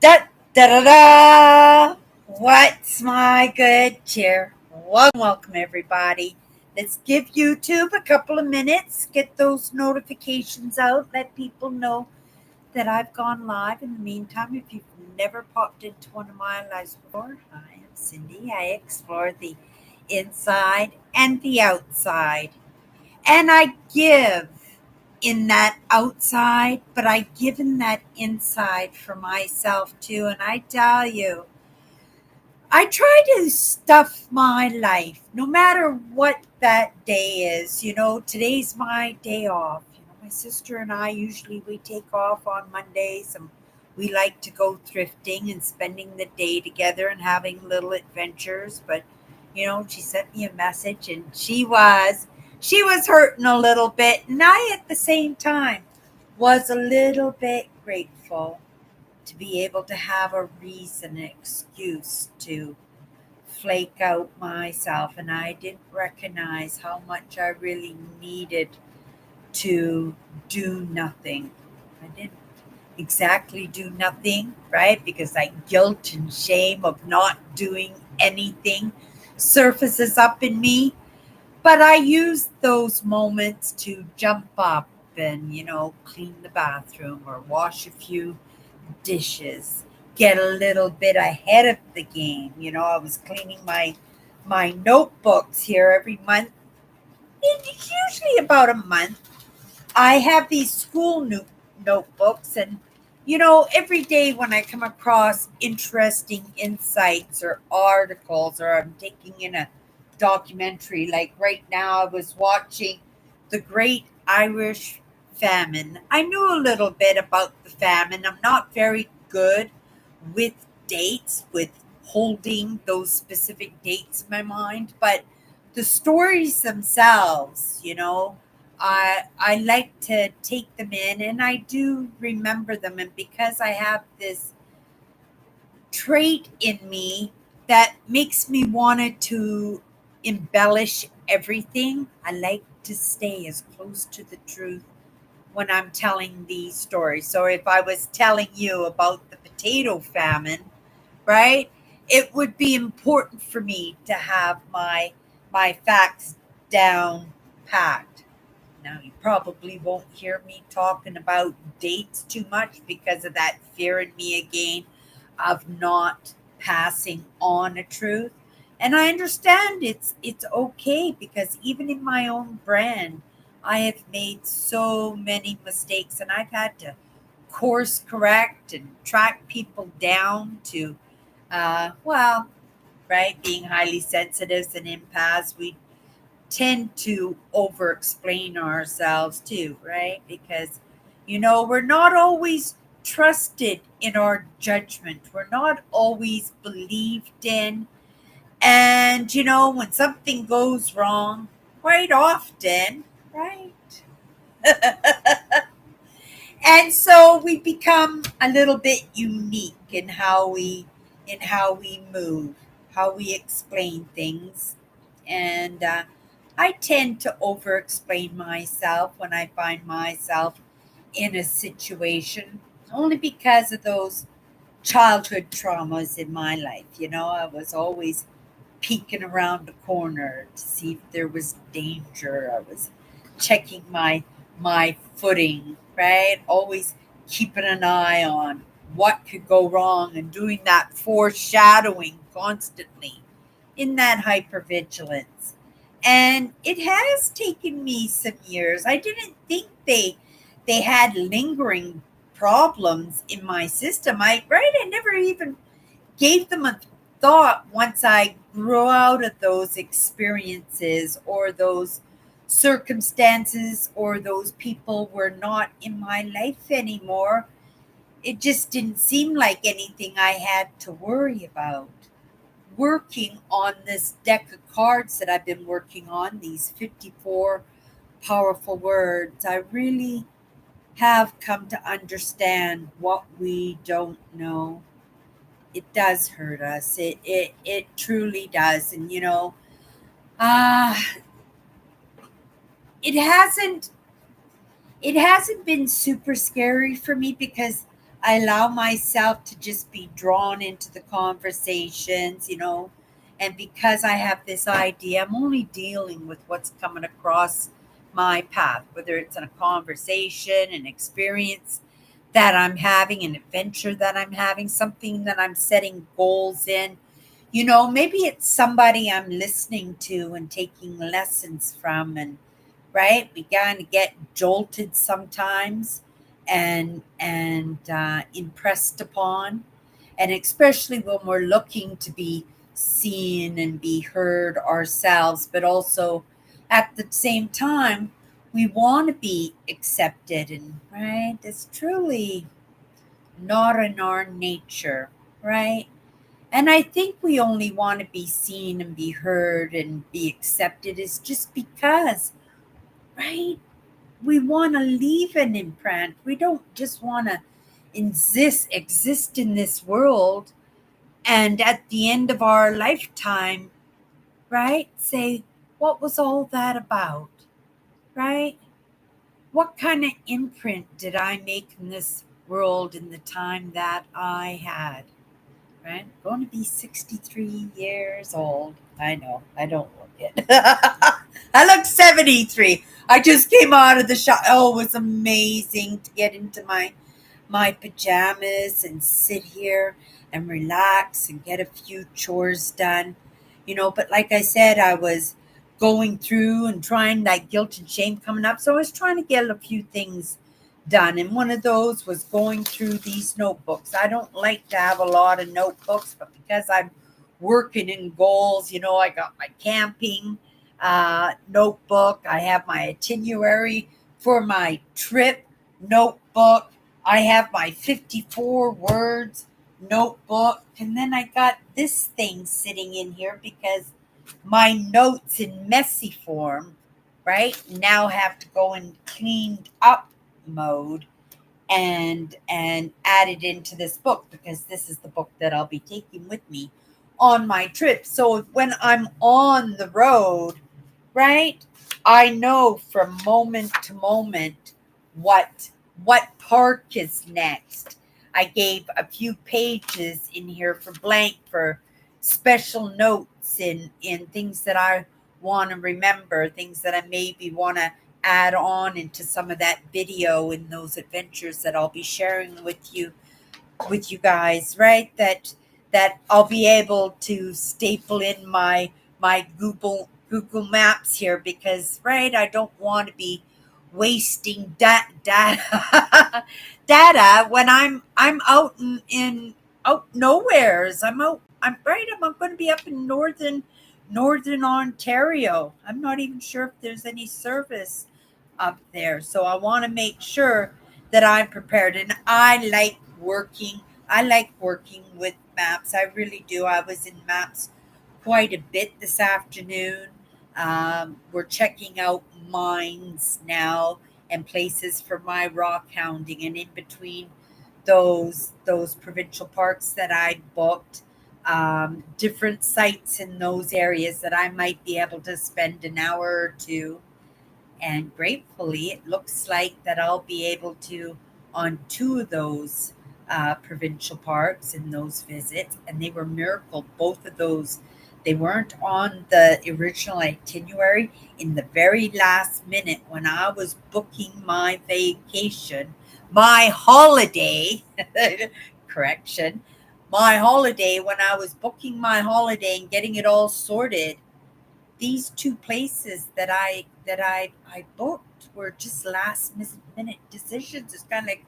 Da da da da! What's my good cheer? Welcome everybody. Let's give YouTube a couple of minutes, get those notifications out, let people know that I've gone live. In the meantime, if you've never popped into one of my lives before, I am Cindy. I explore the inside and the outside. And I give in that outside, but I give in that inside for myself too. And I tell you, I try to stuff my life no matter what that day is. Today's my day off. My sister and I usually we take off on Mondays and we like to go thrifting and spending the day together and having little adventures. But she sent me a message and she was hurting a little bit, and I at the same time was a little bit grateful to be able to have a reason, an excuse to flake out myself. And I didn't recognize how much I really needed to do nothing. I didn't exactly do nothing, right? Because that guilt and shame of not doing anything surfaces up in me. But I use those moments to jump up and, clean the bathroom or wash a few dishes, get a little bit ahead of the game. I was cleaning my notebooks here every month. It's usually about a month. I have these school notebooks, and every day when I come across interesting insights or articles, or I'm taking in a documentary, like right now, I was watching the Great Irish Famine. I knew a little bit about the famine. I'm not very good with dates, with holding those specific dates in my mind, but the stories themselves, I like to take them in and I do remember them. And because I have this trait in me that makes me want to embellish everything, I like to stay as close to the truth when I'm telling these stories. So if I was telling you about the potato famine, right? It would be important for me to have my facts down packed. Now, you probably won't hear me talking about dates too much because of that fear in me again of not passing on a truth. And I understand it's okay because even in my own brand, I have made so many mistakes and I've had to course correct and track people down to, well, right, being highly sensitive and empaths, we tend to over explain ourselves too, right? Because, we're not always trusted in our judgment, we're not always believed in. And, when something goes wrong, quite often, right? And so we become a little bit unique in how we move, how we explain things. And I tend to over explain myself when I find myself in a situation, only because of those childhood traumas in my life. I was always peeking around the corner to see if there was danger. I was checking my footing, right? Always keeping an eye on what could go wrong and doing that foreshadowing constantly in that hypervigilance. And it has taken me some years. I didn't think they had lingering problems in my system. I never even gave them a thought once I grew out of those experiences or those circumstances or those people were not in my life anymore. It just didn't seem like anything I had to worry about. Working on this deck of cards that I've been working on, these 54 powerful words, I really have come to understand what we don't know. It does hurt us. It truly does. And uh it hasn't it hasn't been super scary for me because I allow myself to just be drawn into the conversations, and because I have this idea, I'm only dealing with what's coming across my path, whether it's in a conversation, an experience that I'm having, an adventure that I'm having, something that I'm setting goals in. Maybe it's somebody I'm listening to and taking lessons from, and right, we kind of get jolted sometimes and impressed upon, and especially when we're looking to be seen and be heard ourselves, but also at the same time we want to be accepted, and right, it's truly not in our nature, right? And I think we only want to be seen and be heard and be accepted is just because, right, we want to leave an imprint. We don't just want to exist in this world and at the end of our lifetime, right, say, what was all that about, right? What kind of imprint did I make in this world in the time that I had? Right? Going to be 63 years old. I know. I don't look it. I look 73. I just came out of the shop. Oh, it was amazing to get into my pajamas and sit here and relax and get a few chores done. But like I said, I was going through and trying that guilt and shame coming up. So I was trying to get a few things done. And one of those was going through these notebooks. I don't like to have a lot of notebooks, but because I'm working in goals, I got my camping notebook. I have my itinerary for my trip notebook. I have my 54 words notebook. And then I got this thing sitting in here because my notes in messy form, right, now have to go in cleaned up mode and add it into this book because this is the book that I'll be taking with me on my trip. So when I'm on the road, right, I know from moment to moment what what park is next. I gave a few pages in here for blank for special notes in things that I want to remember, things that I maybe want to add on into some of that video in those adventures that I'll be sharing with you guys, right? That I'll be able to staple in my Google Maps here because, right, I don't want to be wasting data data when I'm out in out nowheres. I'm going to be up in northern Ontario. I'm not even sure if there's any service up there. So I want to make sure that I'm prepared. And I like working with maps. I really do. I was in maps quite a bit this afternoon. We're checking out mines now and places for my rock hounding, and in between those provincial parks that I booked, different sites in those areas that I might be able to spend an hour or two, and gratefully, it looks like that I'll be able to on two of those provincial parks in those visits, and they were miracle. Both of those, they weren't on the original itinerary. In the very last minute, when I was booking my vacation, my holiday, correction, my holiday, when I was booking my holiday and getting it all sorted, these two places that I booked were just last minute decisions. It's kind of like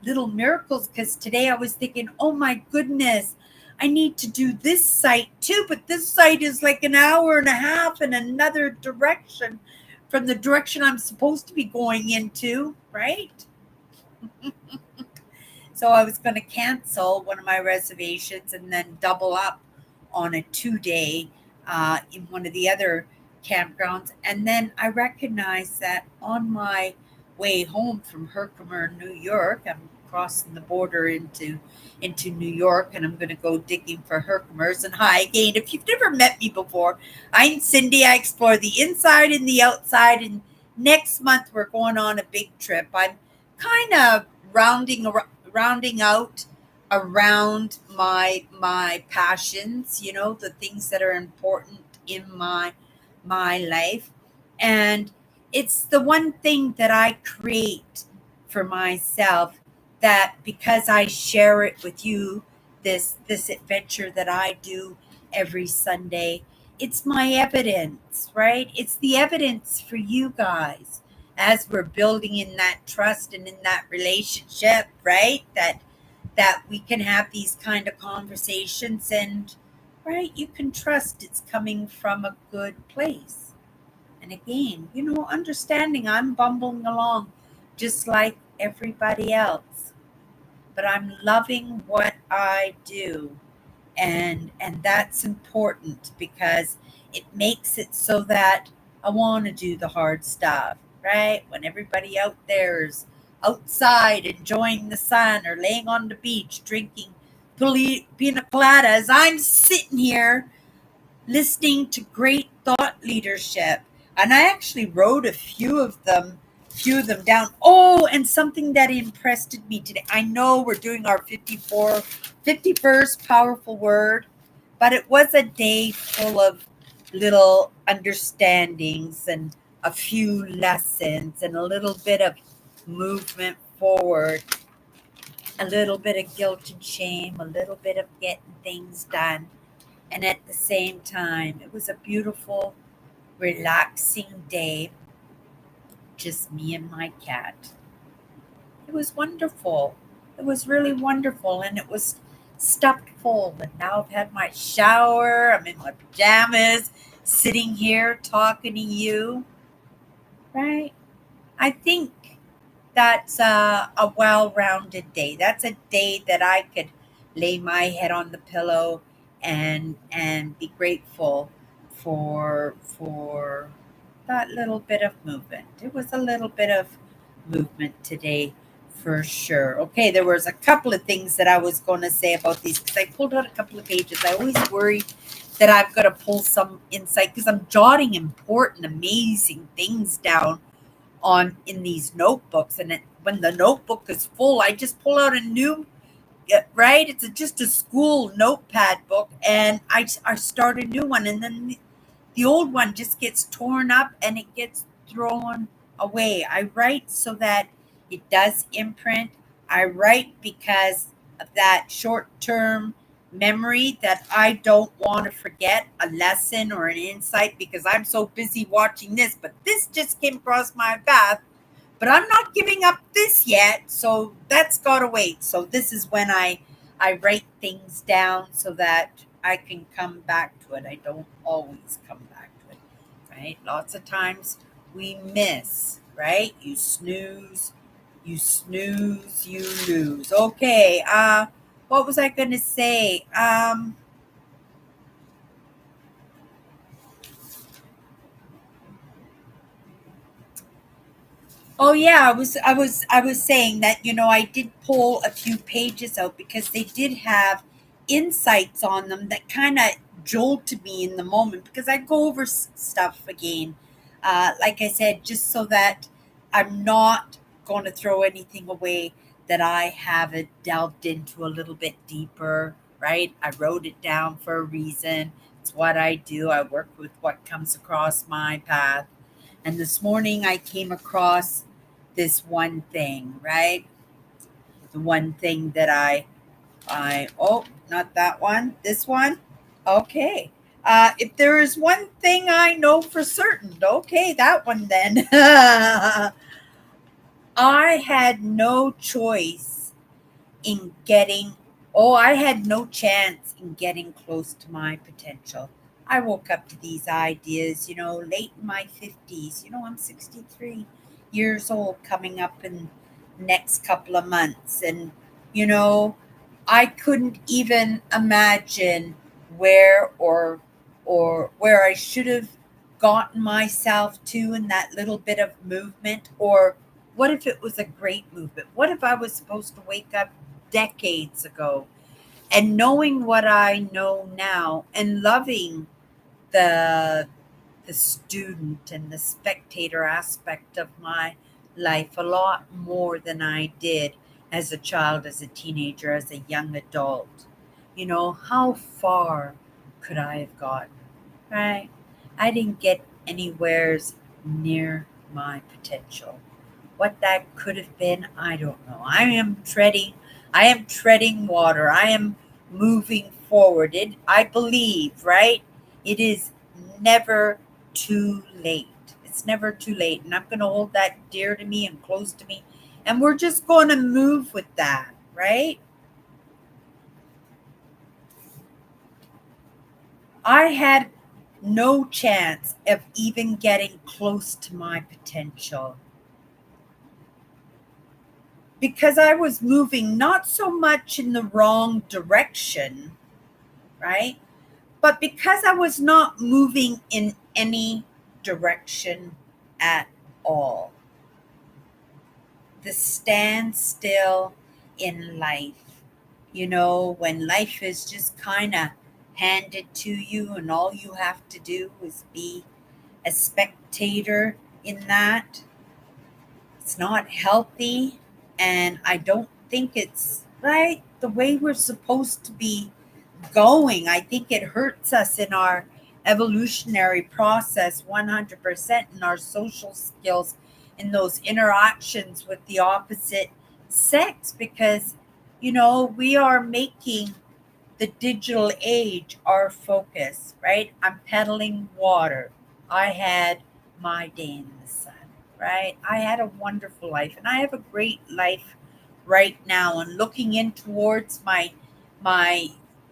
little miracles because today I was thinking, oh my goodness, I need to do this site too, but this site is like an hour and a half in another direction from the direction I'm supposed to be going into, right? So I was going to cancel one of my reservations and then double up on a 2 day in one of the other campgrounds. And then I recognized that on my way home from Herkimer, New York, I'm crossing the border into New York, and I'm going to go digging for Herkimers. And hi again, if you've never met me before, I'm Cindy. I explore the inside and the outside. And next month we're going on a big trip. I'm kind of rounding out around my passions, the things that are important in my life. And it's the one thing that I create for myself, that because I share it with you, this adventure that I do every Sunday, it's my evidence, right? It's the evidence for you guys as we're building in that trust and in that relationship, right? That we can have these kind of conversations, and right, you can trust it's coming from a good place. And again, understanding I'm bumbling along just like everybody else, but I'm loving what I do. And that's important because it makes it so that I want to do the hard stuff, right? When everybody out there is outside enjoying the sun or laying on the beach drinking pina coladas, I'm sitting here listening to great thought leadership. And I actually wrote a few of them down. Oh, and something that impressed me today. I know we're doing our 51st powerful word, but it was a day full of little understandings and a few lessons and a little bit of movement forward, a little bit of guilt and shame, a little bit of getting things done. And at the same time, it was a beautiful, relaxing day, just me and my cat. It was wonderful. It was really wonderful. And it was stuffed full. And now I've had my shower. I'm in my pajamas, sitting here talking to you, right? I think that's a well-rounded day. That's a day that I could lay my head on the pillow and be grateful for that little bit of movement. It was a little bit of movement today for sure. Okay, there was a couple of things that I was going to say about these because I pulled out a couple of pages. I always worry that I've got to pull some insight because I'm jotting important, amazing things down on in these notebooks, and when the notebook is full, I just pull out a new, right, it's just a school notepad book, and I start a new one, and then the old one just gets torn up and it gets thrown away. I write so that it does imprint. I write because of that short term memory, that I don't want to forget a lesson or an insight because I'm so busy watching this, but this just came across my path, but I'm not giving up this yet, so that's got to wait. So this is when I write things down so that I can come back to it. I don't always come back to it, right? Lots of times we miss, right? You lose. Okay, what was I going to say? Oh yeah, I was saying that I did pull a few pages out because they did have insights on them that kind of jolted me in the moment because I go over stuff again, like I said, just so that I'm not going to throw anything away that I haven't delved into a little bit deeper. Right? I wrote it down for a reason. It's what I do. I work with what comes across my path. And this morning I came across this one thing, right? The one thing that oh, not that one, this one. Okay. If there is one thing I know for certain, okay, that one then. I had no choice in getting, oh, I had no chance in getting close to my potential. I woke up to these ideas, late in my 50s. I'm 63 years old, coming up in next couple of months. And, you know, I couldn't even imagine where or where I should have gotten myself to in that little bit of movement, or what if it was a great movement? What if I was supposed to wake up decades ago? And knowing what I know now and loving the the student and the spectator aspect of my life a lot more than I did as a child, as a teenager, as a young adult. How far could I have gotten? Right? I didn't get anywheres near my potential. What that could have been, I don't know. I am treading water. I am moving forward. I believe, right? It is never too late. It's never too late. And I'm going to hold that dear to me and close to me. And we're just going to move with that, right? I had no chance of even getting close to my potential because I was moving not so much in the wrong direction, right? But because I was not moving in any direction at all. The standstill in life, when life is just kind of handed to you and all you have to do is be a spectator in that. It's not healthy, and I don't think it's right the way we're supposed to be going. I think it hurts us in our evolutionary process 100% in our social skills, in those interactions with the opposite sex, because, we are making the digital age our focus, right? I'm peddling water. I had my day in the sun, right? I had a wonderful life, and I have a great life right now. And looking in towards my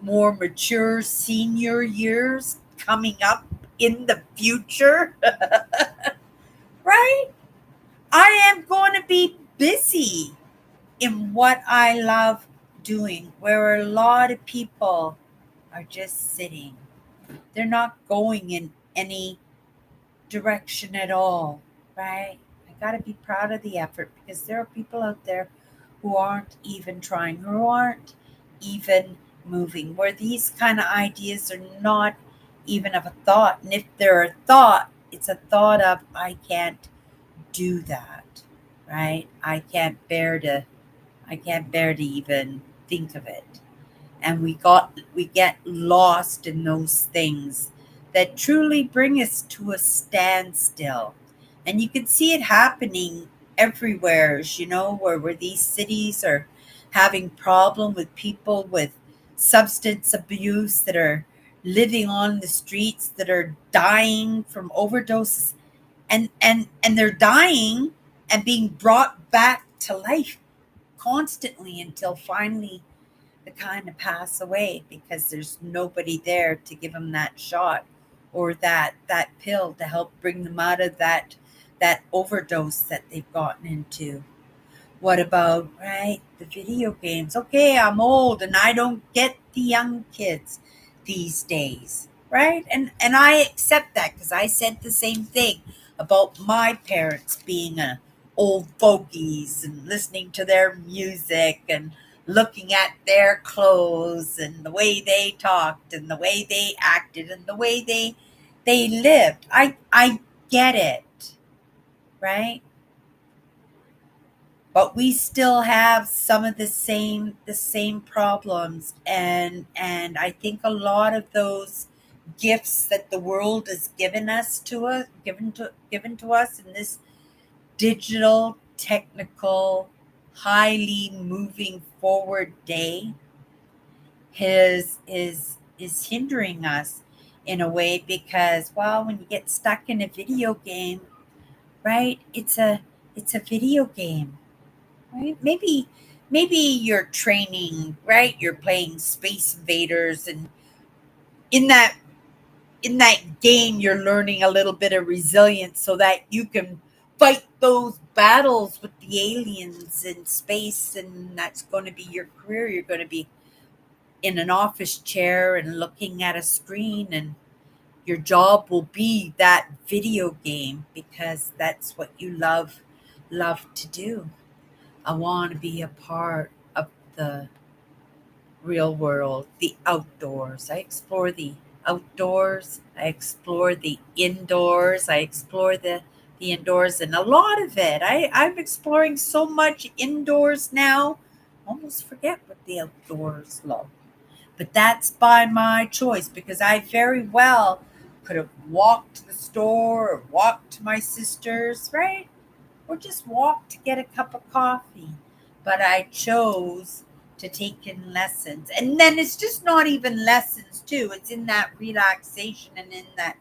more mature senior years coming up in the future, right? I am going to be busy in what I love doing, where a lot of people are just sitting. They're not going in any direction at all, right? I got to be proud of the effort because there are people out there who aren't even trying, who aren't even moving, where these kind of ideas are not even of a thought. And if they're a thought, it's a thought of, I can't do that, right? I can't bear to even think of it. And we get lost in those things that truly bring us to a standstill. And you can see it happening everywhere, where these cities are having problem with people with substance abuse that are living on the streets, that are dying from overdoses, and they're dying and being brought back to life constantly until finally they kind of pass away because there's nobody there to give them that shot or that pill to help bring them out of that overdose that they've gotten into. What about, right, the video games? Okay, I'm old and I don't get the young kids these days, right? And I accept that because I said the same thing about my parents being old fogies and listening to their music and looking at their clothes and the way they talked and the way they acted and the way they lived. I get it, right? But we still have some of the same problems, and I think a lot of those gifts that the world has given to us in this digital, technical, highly moving forward day is hindering us in a way because, well, when you get stuck in a video game, right, it's a video game, right? Maybe you're training, right? You're playing Space Invaders, and in that in that game you're learning a little bit of resilience so that you can fight those battles with the aliens in space, and that's going to be your career. You're going to be in an office chair and looking at a screen, and your job will be that video game because that's what you love to do. I want to be a part of the real world, the outdoors. I explore the outdoors. I explore the indoors. I explore the indoors, and a lot of it. I'm exploring so much indoors now almost forget what the outdoors look. But that's by my choice because I very well could have walked to the store or walked to my sister's, right? Or just walked to get a cup of coffee. But I chose to take in lessons. And then it's just not even lessons, too. It's in that relaxation and in that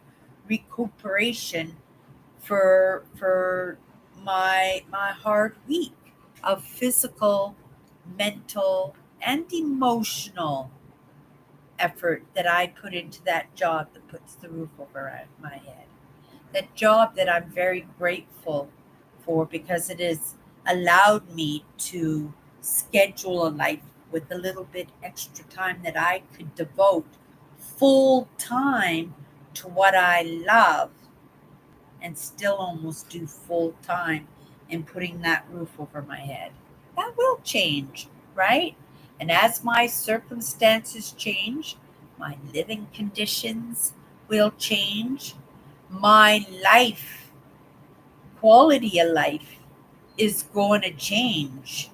recuperation for my hard week of physical, mental, and emotional effort that I put into that job that puts the roof over my head. That job that I'm very grateful for because it has allowed me to schedule a life with a little bit extra time that I could devote full time to what I love and still almost do full time in putting that roof over my head. That will change, right? And as my circumstances change, my living conditions will change. My life, quality of life, is going to change.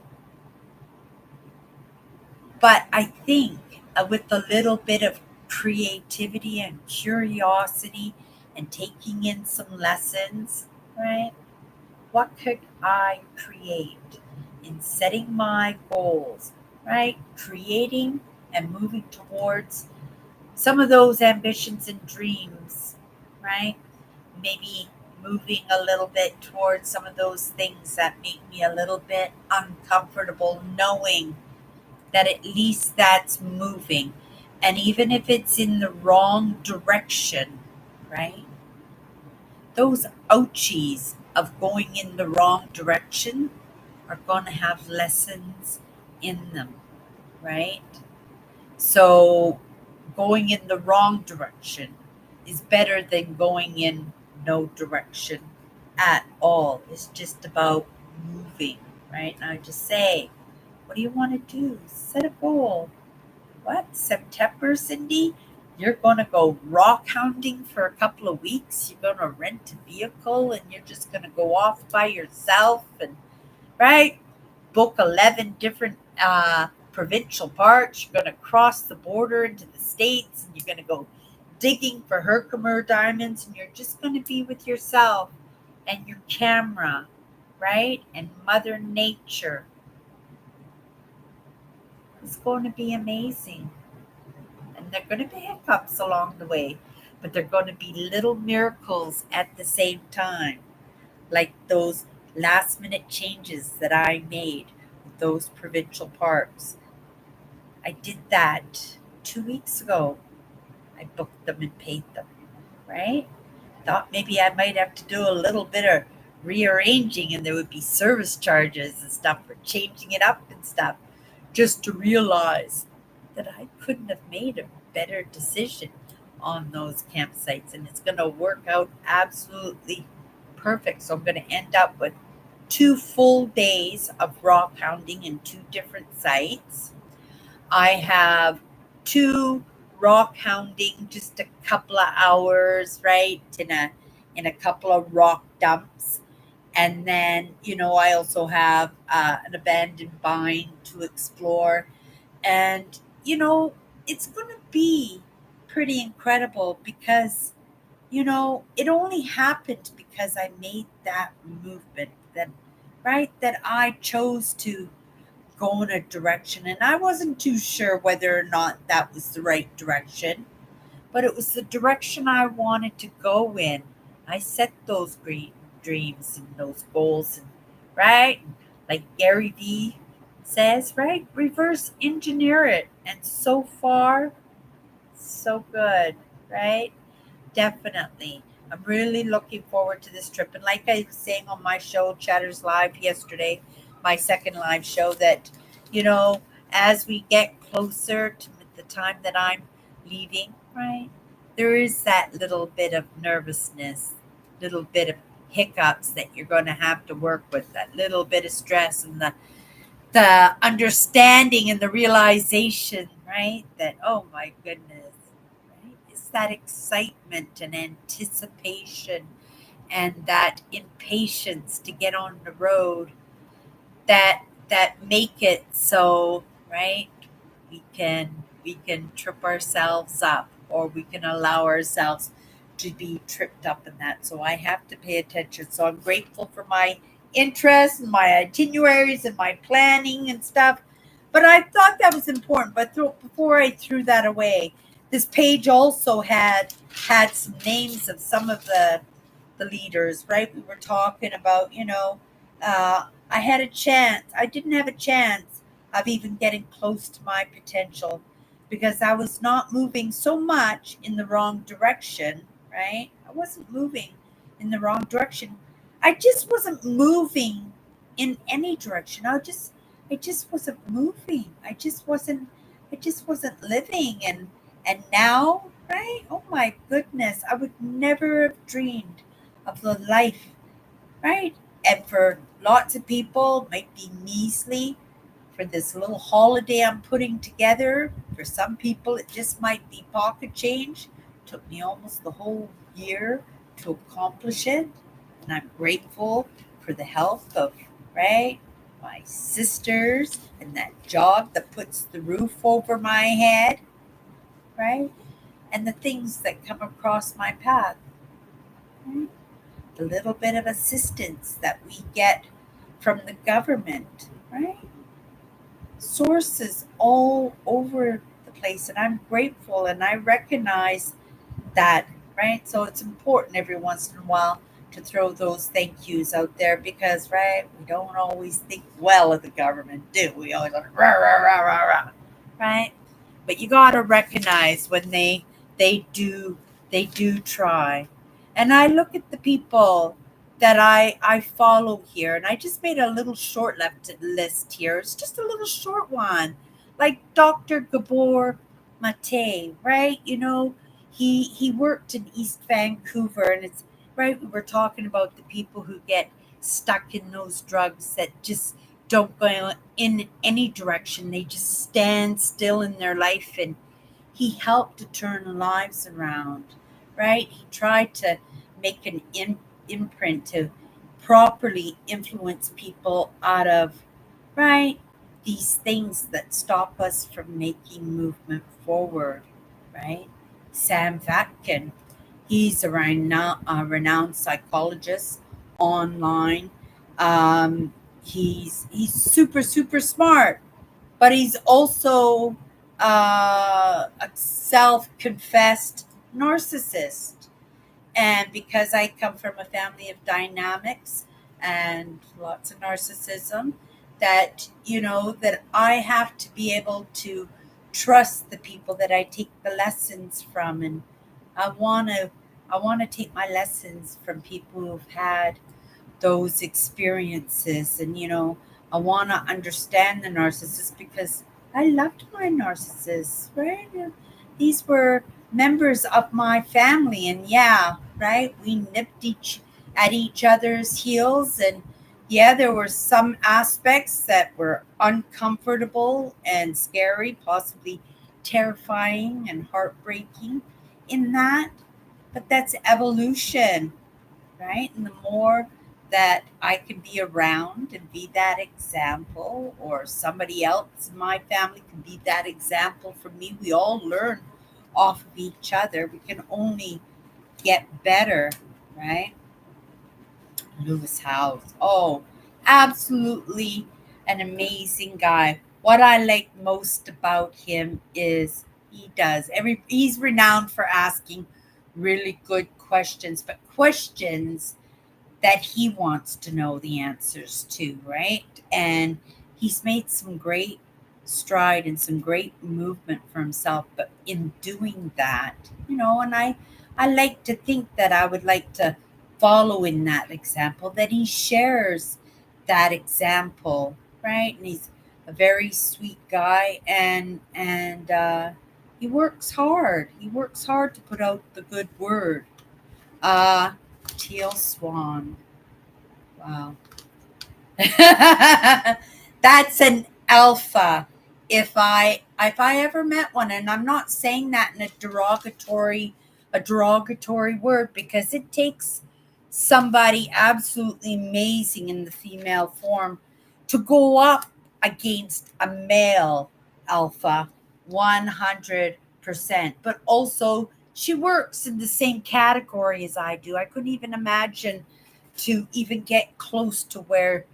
But I think with a little bit of creativity and curiosity and taking in some lessons, right? What could I create in setting my goals, right? Creating and moving towards some of those ambitions and dreams, right? Maybe moving a little bit towards some of those things that make me a little bit uncomfortable, knowing that at least that's moving. And even if it's in the wrong direction, right? Those ouchies of going in the wrong direction are going to have lessons in them, right? So going in the wrong direction is better than going in no direction at all. It's just about moving, right? And I just say, what do you want to do? Set a goal. What? September, Cindy? You're going to go rock hounding for a couple of weeks. You're going to rent a vehicle and you're just going to go off by yourself and, right? Book 11 different provincial parks. You're going to cross the border into the States and you're going to go digging for Herkimer diamonds and you're just going to be with yourself and your camera, right? And Mother Nature. It's going to be amazing. And they're going to be hiccups along the way, but they're going to be little miracles at the same time, like those last minute changes that I made with those provincial parks. I did that 2 weeks ago. I booked them and paid them, right? Thought maybe I might have to do a little bit of rearranging and there would be service charges and stuff for changing it up and stuff, just to realize that I couldn't have made a better decision on those campsites. And it's going to work out absolutely perfect. So I'm going to end up with 2 full days of rock hounding in 2 different sites. I have two rock hounding, just a couple of hours, right, in a couple of rock dumps. And then, I also have an abandoned mine to explore. And, it's going to be pretty incredible because, it only happened because I made that movement that, right, that I chose to go in a direction. And I wasn't too sure whether or not that was the right direction, but it was the direction I wanted to go in. I set those dreams and those goals, and right, like Gary Vee says, right, reverse engineer it. And so far, so good, right? Definitely. I'm really looking forward to this trip. And like I was saying on my show, Chatters Live yesterday, my second live show, that, you know, as we get closer to the time that I'm leaving, right, there is that little bit of nervousness, little bit of hiccups that you're going to have to work with, that little bit of stress and the understanding and the realization, right, that, oh my goodness, right, it's that excitement and anticipation and that impatience to get on the road that that make it so, right, we can trip ourselves up, or we can allow ourselves to be tripped up in that. So I have to pay attention. So I'm grateful for my interests and my itineraries and my planning and stuff. But I thought that was important. But before I threw that away, this page also had some names of some of the leaders, right? We were talking about, I had a chance. I didn't have a chance of even getting close to my potential because I was not moving so much in the wrong direction, right? I wasn't moving in the wrong direction. I just wasn't moving in any direction. I just wasn't moving. I just wasn't living, and now, right? Oh my goodness, I would never have dreamed of the life, right? And for lots of people, it might be measly for this little holiday I'm putting together. For some people, it just might be pocket change. It took me almost the whole year to accomplish it. And I'm grateful for the help of, right, my sisters and that job that puts the roof over my head, right? And the things that come across my path, right? The little bit of assistance that we get from the government, right? Sources all over the place. And I'm grateful and I recognize that, right? So it's important every once in a while to throw those thank yous out there because, right, we don't always think well of the government, do we? Always like, rah, rah, rah, rah, rah, right? But you got to recognize when they do try. And I look at the people that I follow here, and I just made a little short left list here. It's just a little short one, like Dr. Gabor Mate, right? He worked in East Vancouver, and it's right. We were talking about the people who get stuck in those drugs that just don't go in any direction. They just stand still in their life, and he helped to turn lives around, right? He tried to make an imprint to properly influence people out of, right, these things that stop us from making movement forward, right? Sam Vatkin, he's a renowned psychologist online. He's super, super smart, but he's also a self-confessed narcissist. And because I come from a family of dynamics and lots of narcissism, that I have to be able to trust the people that I take the lessons from, and I want to I want to take my lessons from people who've had those experiences. And I want to understand the narcissist because I loved my narcissists, right? These were members of my family, and yeah, right, we nipped each other's heels. And yeah, there were some aspects that were uncomfortable and scary, possibly terrifying and heartbreaking in that, but that's evolution, right? And the more that I can be around and be that example, or somebody else in my family can be that example for me, we all learn off of each other. We can only get better, right? Lewis Howes. Oh, absolutely an amazing guy. What I like most about him is he's renowned for asking really good questions, but questions that he wants to know the answers to, right? And he's made some great stride and some great movement for himself. But in doing that, and I like to think that I would like to follow in that example, that he shares that example, right? And he's a very sweet guy, and he works hard. He works hard to put out the good word. Uh, Teal Swan. Wow. That's an alpha. If I ever met one, and I'm not saying that in a derogatory word, because it takes somebody absolutely amazing in the female form to go up against a male alpha 100%. But also, she works in the same category as I do. I couldn't even imagine to even get close to where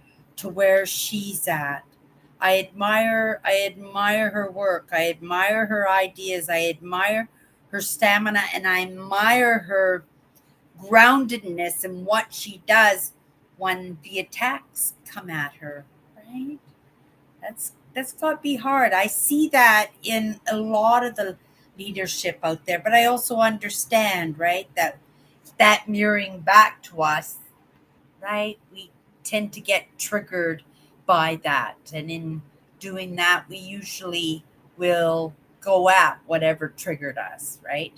she's at. I admire her work. I admire her ideas. I admire her stamina, and I admire her groundedness in what she does when the attacks come at her, right? That's got to be hard. I see that in a lot of the leadership out there, but I also understand, right, that mirroring back to us, right? We tend to get triggered by that. And in doing that, we usually will go at whatever triggered us, right?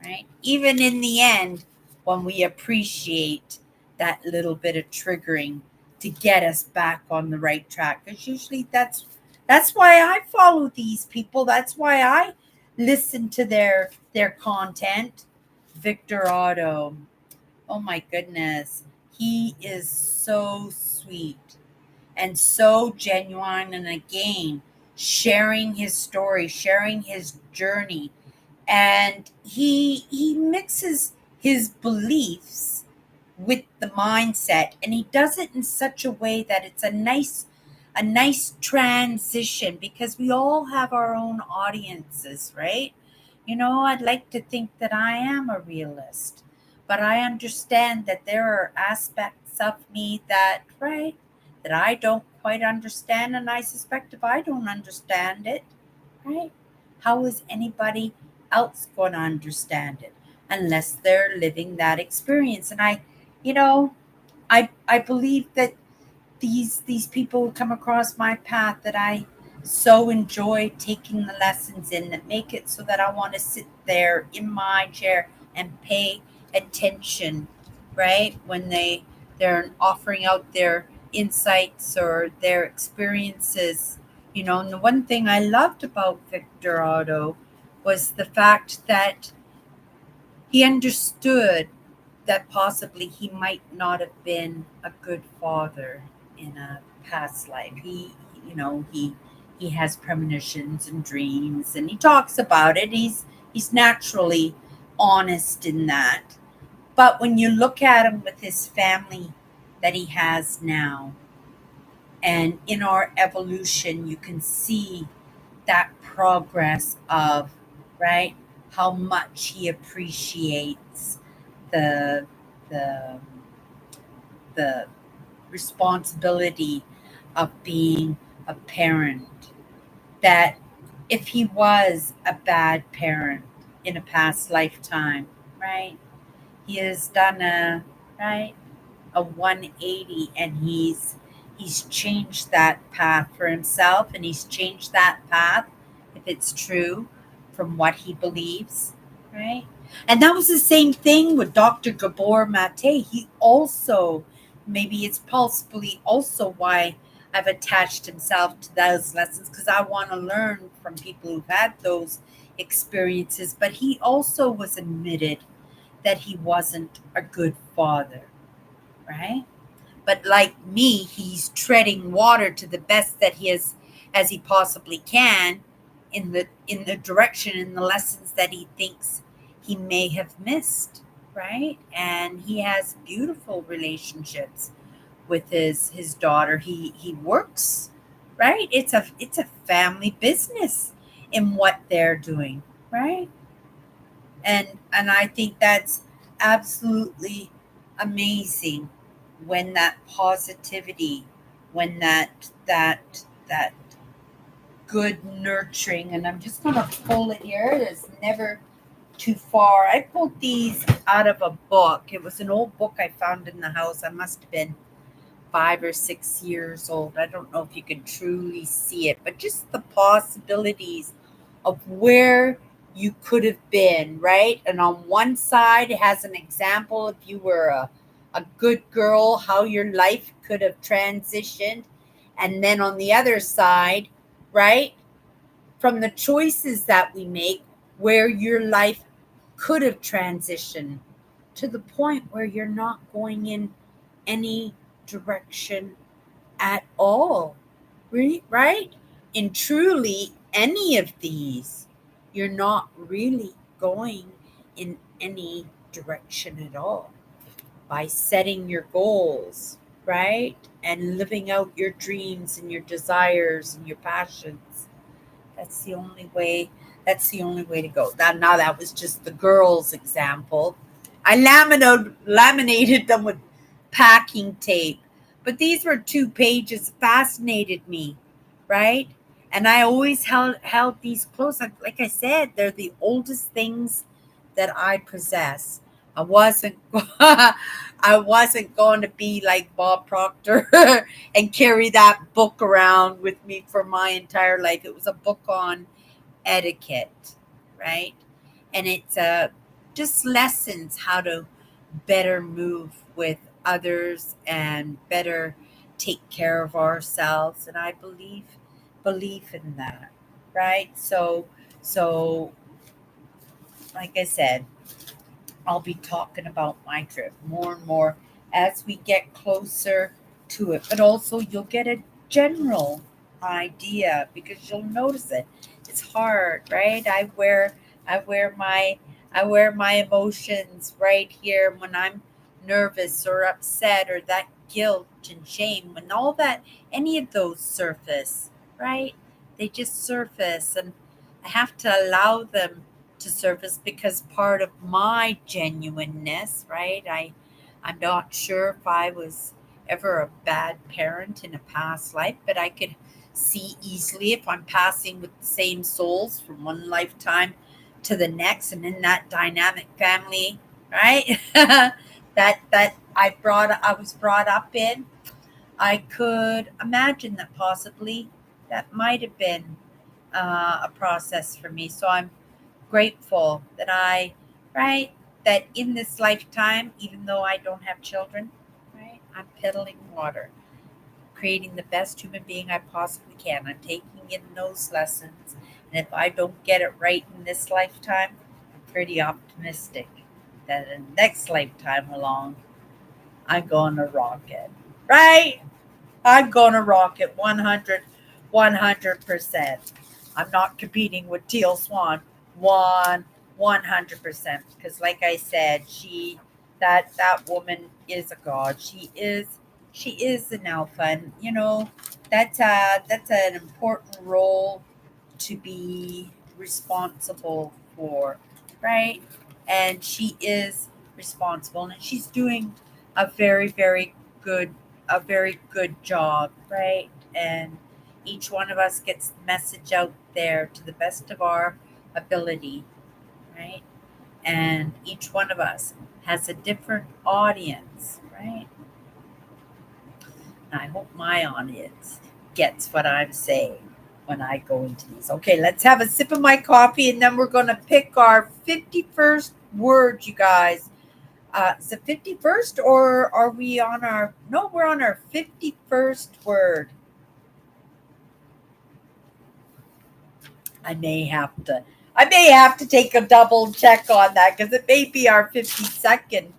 Right? Even in the end, when we appreciate that little bit of triggering to get us back on the right track. Because usually that's why I follow these people. That's why I listen to their content. Victor Otto. Oh my goodness. He is so sweet and so genuine. And again, sharing his story, sharing his journey. And he mixes his beliefs with the mindset, and he does it in such a way that it's a nice transition, because we all have our own audiences, right? I'd like to think that I am a realist, but I understand that there are aspects of me that, right, that I don't quite understand, and I suspect if I don't understand it, right, how is anybody else going to understand it unless they're living that experience? And you know, I believe that these people who come across my path, that I so enjoy taking the lessons in, that make it so that I want to sit there in my chair and pay attention, right? When they're offering out their insights or their experiences. And the one thing I loved about Victor Otto was the fact that he understood that possibly he might not have been a good father in a past life. He has premonitions and dreams, and he talks about it. He's naturally honest in that. But when you look at him with his family that he has now, and in our evolution, you can see that progress of, right, how much he appreciates the the the responsibility of being a parent. That if he was a bad parent in a past lifetime, right, he has done a 180, and he's changed that path for himself, and he's changed that path, if it's true, from what he believes, right? And that was the same thing with Dr. Gabor Mate. He also, maybe it's possibly also why I've attached himself to those lessons, because I want to learn from people who've had those experiences. But he also was admitted that he wasn't a good father, right? But like me, he's treading water to the best that he is, as he possibly can, in the direction, in the lessons that he thinks he may have missed, right? And he has beautiful relationships with his daughter. He works, right? It's a family business in what they're doing, right? And I think that's absolutely amazing, when that positivity, when that good nurturing. And I'm just going to pull it here. It's never too far. I pulled these out of a book. It was an old book I found in the house. I must have been 5 or 6 years old. I don't know if you can truly see it, but just the possibilities of where you could have been, right? And on one side, it has an example, if you were a good girl, how your life could have transitioned. And then on the other side, right, from the choices that we make, where your life could have transitioned to the point where you're not going in any direction at all. right? In truly any of these, you're not really going in any direction at all by setting your goals, right? And living out your dreams and your desires and your passions. That's the only way. That's the only way to go. Now that was just the girls' example. I laminated them with packing tape, but these were 2 pages. Fascinated me, right? And I always held these close. Like I said, they're the oldest things that I possess. I wasn't I wasn't going to be like Bob Proctor and carry that book around with me for my entire life. It was a book on etiquette, right? And it's just lessons how to better move with others and better take care of ourselves. And I believe in that, right? So like I said, I'll be talking about my trip more and more as we get closer to it. But also, you'll get a general idea because you'll notice it. It's hard, right? I wear my, I wear my emotions right here when I'm nervous or upset or that guilt and shame. When all that, any of those surface, right? They just surface, and I have to allow them to surface because part of my genuineness, right? I'm not sure if I was ever a bad parent in a past life, but I could see easily if I'm passing with the same souls from one lifetime to the next and in that dynamic family, right? that I was brought up in, I could imagine that possibly that might have been a process for me. So I'm grateful that right, that in this lifetime, even though I don't have children, right, I'm peddling water, creating the best human being I possibly can. I'm taking in those lessons. And if I don't get it right in this lifetime, I'm pretty optimistic that in the next lifetime along, I'm going to rock it. Right? I'm going to rock it 100%. I'm not competing with Teal Swan 100% because like I said, that woman is a god. She is an alpha, and that's an important role to be responsible for, right? And she is responsible, and she's doing a very good a very good job, right? And each one of us gets the message out there to the best of our ability, right? And each one of us has a different audience, right? And I hope my audience gets what I'm saying when I go into these. Okay, let's have a sip of my coffee and then we're going to pick our 51st word, you guys. Is it 51st or are we on our, no, we're on our 51st word. I may have to take a double check on that because it may be our 52nd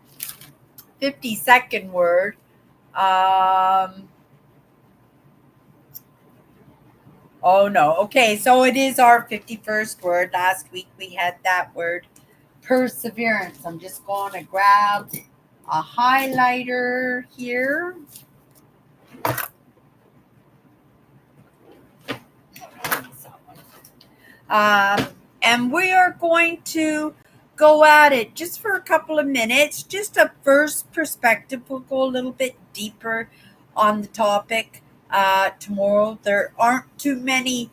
word. Um, oh no. Okay, so it is our 51st word. Last week we had that word perseverance. I'm just going to grab a highlighter here. And we are going to go at it just for a couple of minutes, just a first perspective. We'll go a little bit deeper on the topic tomorrow. There aren't too many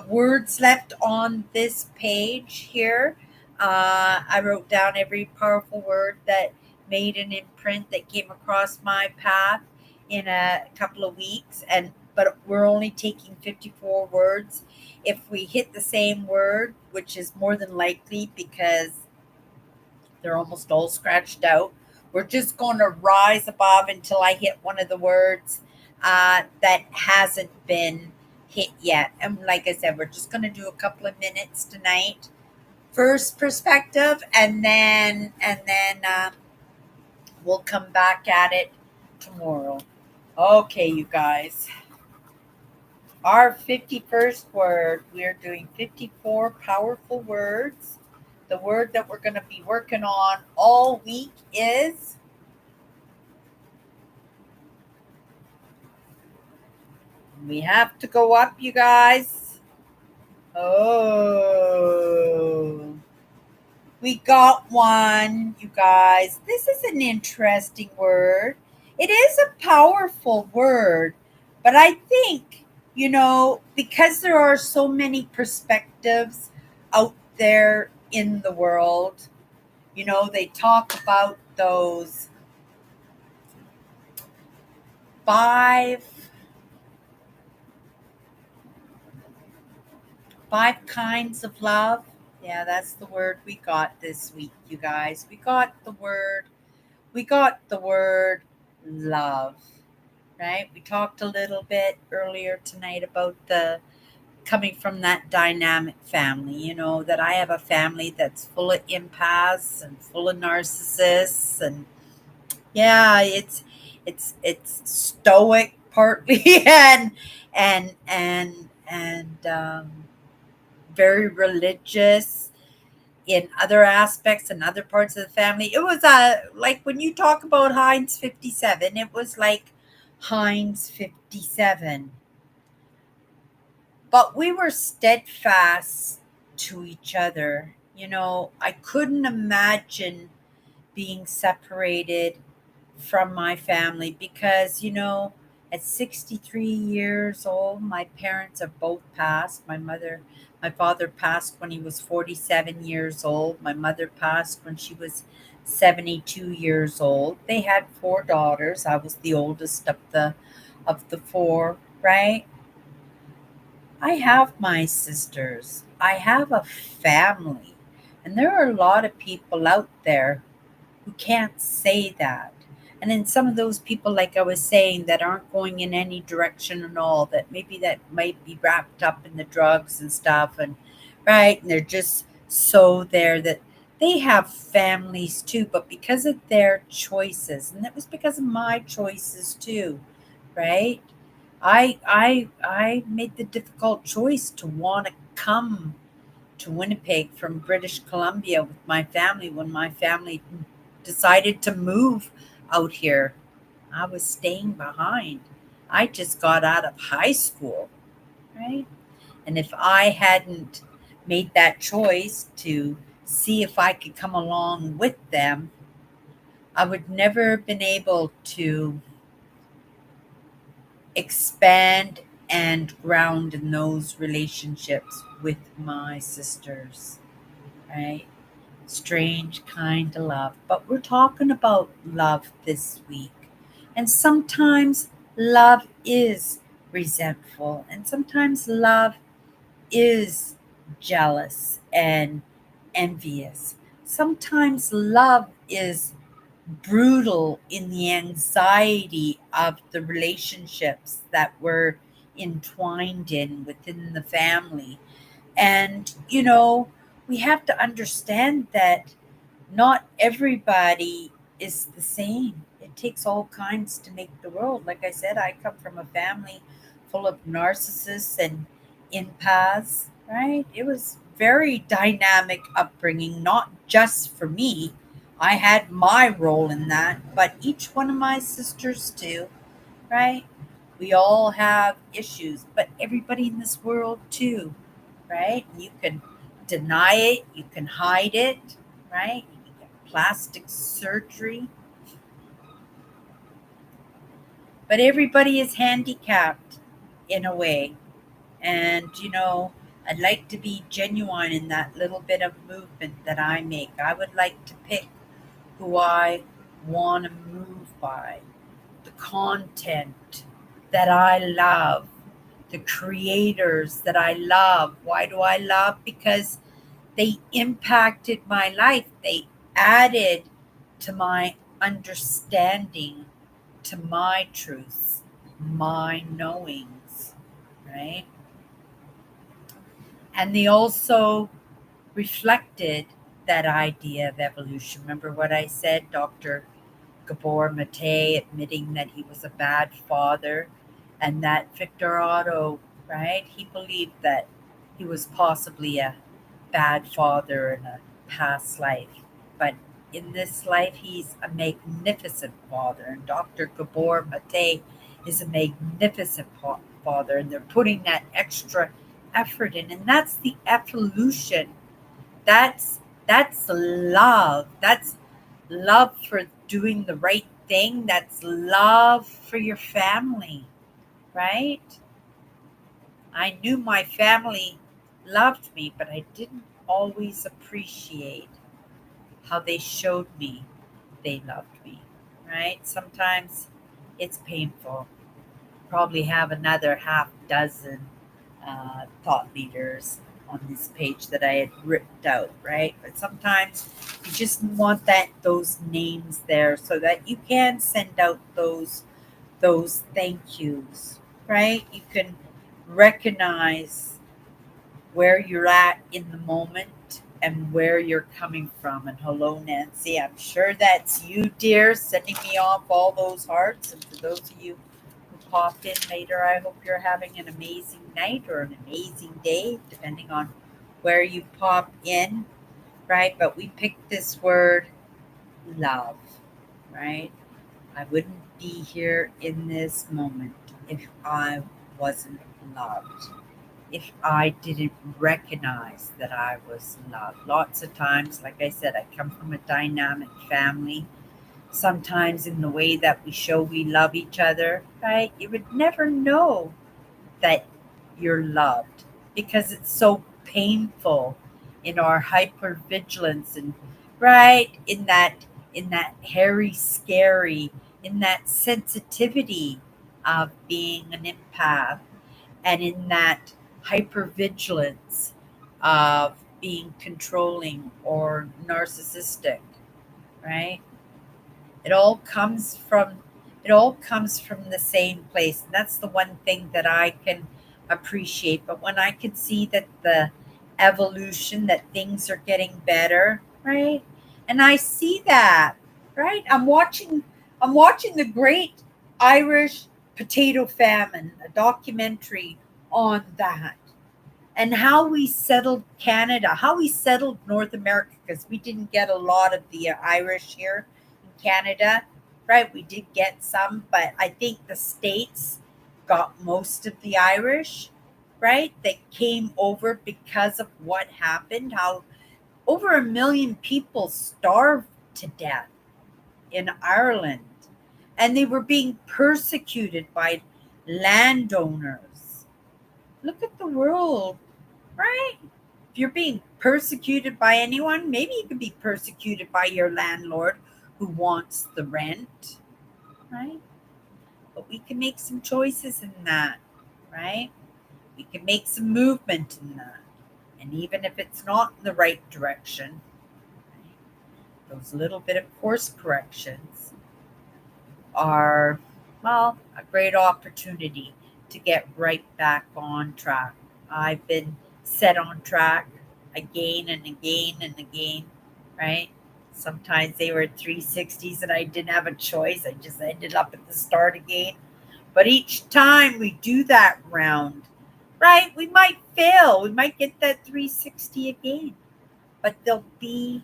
words left on this page here. I wrote down every powerful word that made an imprint that came across my path in a couple of weeks, but we're only taking 54 words. If we hit the same word, which is more than likely because they're almost all scratched out, we're just going to rise above until I hit one of the words that hasn't been hit yet. And like I said, we're just going to do a couple of minutes tonight. First perspective, and then we'll come back at it tomorrow. Okay, you guys. Our 51st word, we're doing 54 powerful words. The word that we're going to be working on all week is, we have to go up, you guys. Oh, we got one, you guys. This is an interesting word. It is a powerful word, but I think, because there are so many perspectives out there in the world, they talk about those five five kinds of love. Yeah, that's the word we got this week, you guys. We got the word love, right? We talked a little bit earlier tonight about the coming from that dynamic family, that I have a family that's full of empaths and full of narcissists, and yeah, it's stoic partly and very religious in other aspects and other parts of the family. It was like when you talk about Heinz 57, it was like Heinz 57. But we were steadfast to each other. I couldn't imagine being separated from my family because, at 63 years old, my parents have both passed. My father passed when he was 47 years old. My mother passed when she was 72 years old. They had four daughters. I was the oldest of the four, right? I have my sisters. I have a family. And there are a lot of people out there who can't say that. And then some of those people, like I was saying, that aren't going in any direction at all, that maybe that might be wrapped up in the drugs and stuff, and right, and they're just so there that they have families too, but because of their choices, and it was because of my choices too, right? I made the difficult choice to want to come to Winnipeg from British Columbia with my family when my family decided to move out here. I was staying behind. I just got out of high school, right? And if I hadn't made that choice to see if I could come along with them, I would never have been able to expand and ground in those relationships with my sisters, right? Strange kind of love. But we're talking about love this week. And sometimes love is resentful, and sometimes love is jealous and envious. Sometimes love is brutal in the anxiety of the relationships that we're entwined in within the family. And, we have to understand that not everybody is the same. It takes all kinds to make the world. Like I said, I come from a family full of narcissists and empaths, right? It was very dynamic upbringing, not just for me. I had my role in that, but each one of my sisters too, right? We all have issues, but everybody in this world too, right? You can deny it, you can hide it, right? You can get plastic surgery, but everybody is handicapped in a way. And, I'd like to be genuine in that little bit of movement that I make. I would like to pick who I want to move by, the content that I love, the creators that I love. Why do I love? Because they impacted my life. They added to my understanding, to my truths, my knowings, right? And they also reflected that idea of evolution. Remember what I said, Dr. Gabor Mate admitting that he was a bad father, and that Victor Otto right? He believed that he was possibly a bad father in a past life, but in this life, he's a magnificent father. And Dr. Gabor Mate is a magnificent father, and they're putting that extra effort in, and that's the evolution. That's that's love. That's love for doing the right thing. That's love for your family, right? I knew my family loved me, but I didn't always appreciate how they showed me they loved me, right? Sometimes it's painful. Probably have another half dozen thought leaders on this page that I had ripped out, right? But sometimes you just want those names there so that you can send out those thank yous, right? You can recognize where you're at in the moment and where you're coming from. And hello, Nancy. I'm sure that's you, dear, sending me off all those hearts. And for those of you who popped in later, I hope you're having an amazing night or an amazing day, depending on where you pop in, right? But we picked this word love, right? I wouldn't be here in this moment if I wasn't loved, if I didn't recognize that I was loved. Lots of times, like I said, I come from a dynamic family. Sometimes, in the way that we show we love each other, right? You would never know that you're loved because it's so painful in our hypervigilance and right in that hairy scary in that sensitivity of being an empath and in that hypervigilance of being controlling or narcissistic, right? It all comes from it all comes from the same place. And that's the one thing that I can appreciate. But when I can see that the evolution, that things are getting better, right? And I see that, right? I'm watching the great Irish potato famine, a documentary on that and how we settled Canada, how we settled North America, because we didn't get a lot of the Irish here in Canada, right? We did get some, but I think the States got most of the Irish, right? That came over because of what happened, how over 1 million people starved to death in Ireland, and they were being persecuted by landowners. Look at the world, right? If you're being persecuted by anyone, maybe you could be persecuted by your landlord who wants the rent, right? But we can make some choices in that, right? We can make some movement in that. And even if it's not in the right direction, right, those little bit of course corrections are, well, a great opportunity to get right back on track. I've been set on track again and again and again, right? Sometimes they were 360s and I didn't have a choice. I just ended up at the start again. But each time we do that round, right, we might fail. We might get that 360 again. But there'll be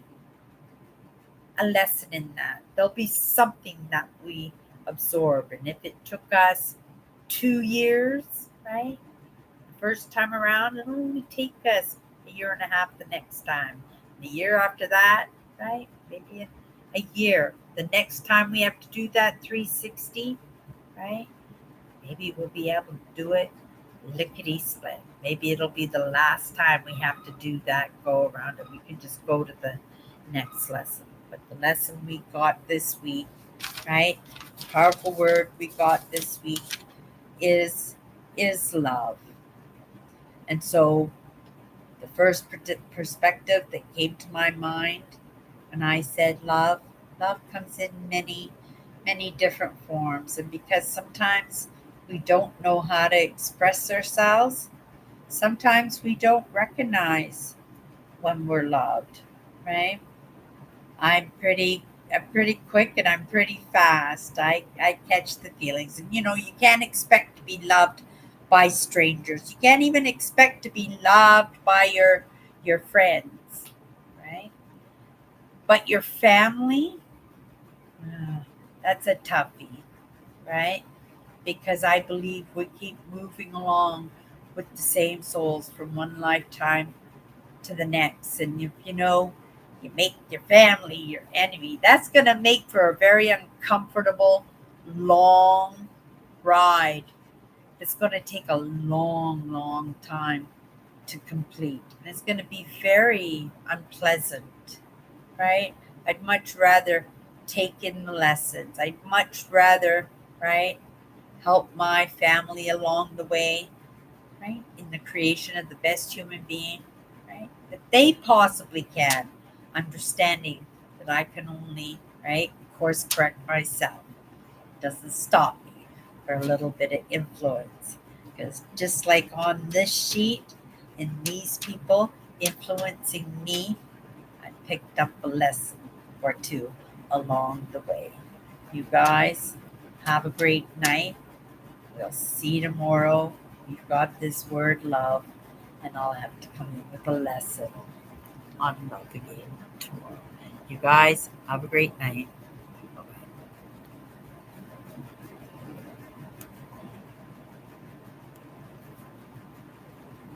a lesson in that. There'll be something that we absorb. And if it took us 2 years, right? The first time around, it'll only take us a year and a half the next time. The year after that, right? Maybe a year. The next time we have to do that 360, right? Maybe we'll be able to do it lickety split. Maybe it'll be the last time we have to do that go around and we can just go to the next lesson. But the lesson we got this week, right? The powerful word we got this week is love. And so the first perspective that came to my mind when I said love comes in many different forms. And because sometimes we don't know how to express ourselves, sometimes we don't recognize when we're loved, right? I'm pretty quick and I'm pretty fast. I catch the feelings. And you can't expect to be loved by strangers. You can't even expect to be loved by your friends, right? But your family, that's a toughie, right? Because I believe we keep moving along with the same souls from one lifetime to the next. And if you make your family your enemy, that's going to make for a very uncomfortable, long ride. It's going to take a long, long time to complete. And it's going to be very unpleasant, right? I'd much rather take in the lessons. I'd much rather, right, help my family along the way, right, in the creation of the best human being, right, that they possibly can, understanding that I can only, right, course correct myself. Doesn't stop me for a little bit of influence. Because just like on this sheet and these people influencing me, I picked up a lesson or two along the way. You guys have a great night. We'll see you tomorrow. We've got this word love, and I'll have to come in with a lesson on love again tomorrow. You guys have a great night.